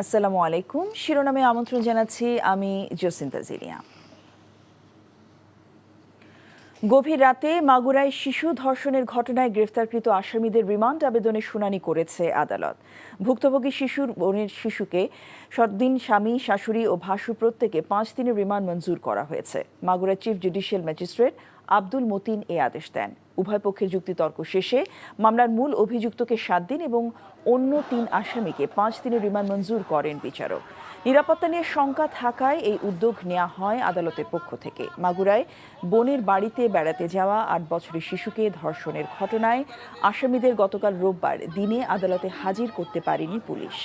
আসসালামু আলাইকুম। শিরোনামে আমন্ত্রণ জানাচ্ছি আমি জসিন্তা জিনিয়া। গভীর রাতে মাগুরায় শিশু ধর্ষণের ঘটনায় গ্রেফতারকৃত আসামিদের রিমান্ড আবেদনের শুনানি করেছে আদালত। ভুক্তভোগী বোনের শিশুকে সদ্দিন স্বামী, শাশুড়ি ও ভাসুর প্রত্যেকে 5 দিনের রিমান্ড মঞ্জুর করা হয়েছে। Magura chief judicial magistrate Abdul Matin এ আদেশ দেন। উভয় পক্ষের যুক্তিতর্ক শেষে মামলার মূল অভিযুক্তকে 7 দিন এবং অন্য 3 আসামিকে 5 দিনের রিমান্ড মঞ্জুর করেন বিচারক। নিরাপত্তা নিয়ে শঙ্কা থাকায় এই উদ্যোগ নেওয়া হয় আদালতের পক্ষ থেকে। মাগুরায় বোনের বাড়িতে বেড়াতে যাওয়া 8 বছরের শিশুকে ধর্ষণের ঘটনায় আসামিদের গতকাল রোববার দিনে আদালতে হাজির করতে পারেনি পুলিশ।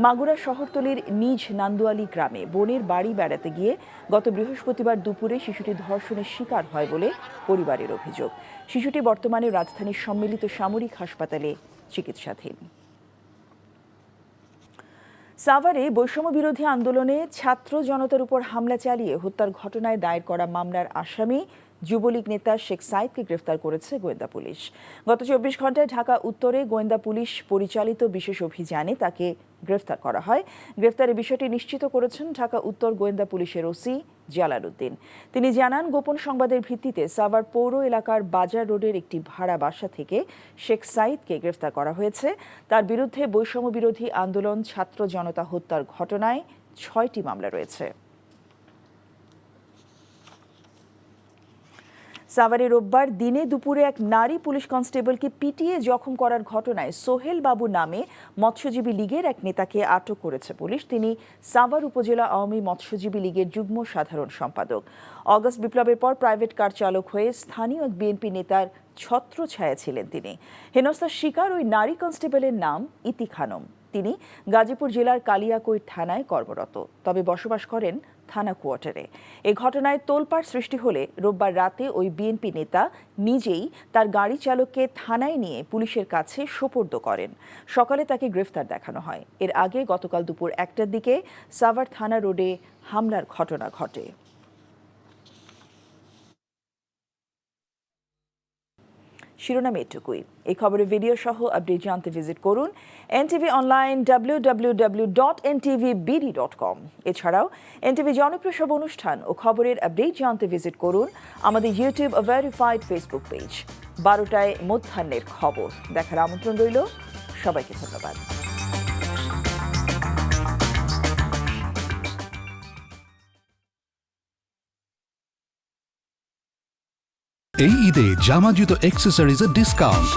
মাগুরা শহরতলির নিজ নান্দুয়ালি গ্রামে বোনের বাড়ি বেড়াতে গিয়ে গত বৃহস্পতিবার দুপুরে শিশুটি ধর্ষণের শিকার হয় বলে পরিবারের অভিযোগ। শিশুটি বর্তমানে রাজধানীর সম্মিলিত সামরিক হাসপাতালে চিকিৎসাধীন। সাভারে বৈষম্য বিরোধী আন্দোলনে ছাত্র জনতার উপর হামলা চালিয়ে হত্যার ঘটনায় দায়ের করা মামলার আসামি যুবলীগ নেতা শেখ সাইদকে গ্রেফতার করেছে গোয়েন্দা পুলিশ। গত 24 ঘন্টায় ঢাকা উত্তরে গোয়েন্দা পুলিশ পরিচালিত বিশেষ অভিযানে তাকে গ্রেফতার করা হয়। গ্রেফতারের বিষয়টি নিশ্চিত করেছেন ঢাকা উত্তর গোয়েন্দা পুলিশের ওসি জালাল উদ্দিন। তিনি জানান, গোপন সংবাদের ভিত্তিতে সাভার পৌর এলাকার বাজার রোডের একটি ভাড়া বাসা থেকে শেখ সাইদকে গ্রেফতার করা হয়েছে। তার বিরুদ্ধে বৈষম্য বিরোধী আন্দোলন, ছাত্র জনতা হত্যার ঘটনায় 6টি মামলা রয়েছে। সাভারে রোববার দিনে দুপুরে এক নারী পুলিশ কনস্টেবলকে পিটিয়ে জখম করার ঘটনায় সোহেল বাবু নামে মৎস্যজীবী লীগের এক নেতাকে আটক করেছে পুলিশ। তিনি সাভার উপজেলা আওয়ামী মৎস্যজীবী লীগের যুগ্ম সাধারণ সম্পাদক। অগস্ট বিপ্লবের পর প্রাইভেট কার চালক হয়ে স্থানীয় এক বিএনপি নেতার ছত্রছায়া ছিলেন তিনি। হেনস্থার শিকার ওই নারী কনস্টেবলের নাম ইতি খানম। তিনি গাজীপুর জেলার কালিয়াকৈর থানায় কর্মরত, তবে বসবাস করেন থানা কোয়ার্টারে। এ ঘটনায় তোলপাড় সৃষ্টি হলে রোববার রাতে ওই বিএনপি নেতা নিজেই তার গাড়ি চালককে থানায় নিয়ে পুলিশের কাছে সোপর্দ করেন। সকালে তাকে গ্রেফতার দেখানো হয়। এর আগে গতকাল দুপুর 1টার দিকে সাভার থানা রোডে হামলার ঘটনা ঘটে। শিরোনাম এটুকুই। এই খবরের ভিডিও সহ আপডেট জানতে ভিজিট করুন এনটিভি অনলাইন www.ntvbd.com। এছাড়াও এনটিভি জনপ্রিয় সব অনুষ্ঠান ও খবরের আপডেট জানতে ভিজিট করুন আমাদের ইউটিউব ভেরিফাইড ফেসবুক পেজ। 12টায় মধ্যাহ্নের খবর দেখার আমন্ত্রণ রইল। সবাইকে ধন্যবাদ। এই ঈদে জামা জুতো অ্যাক্সেসরিজের ডিসকাউন্ট।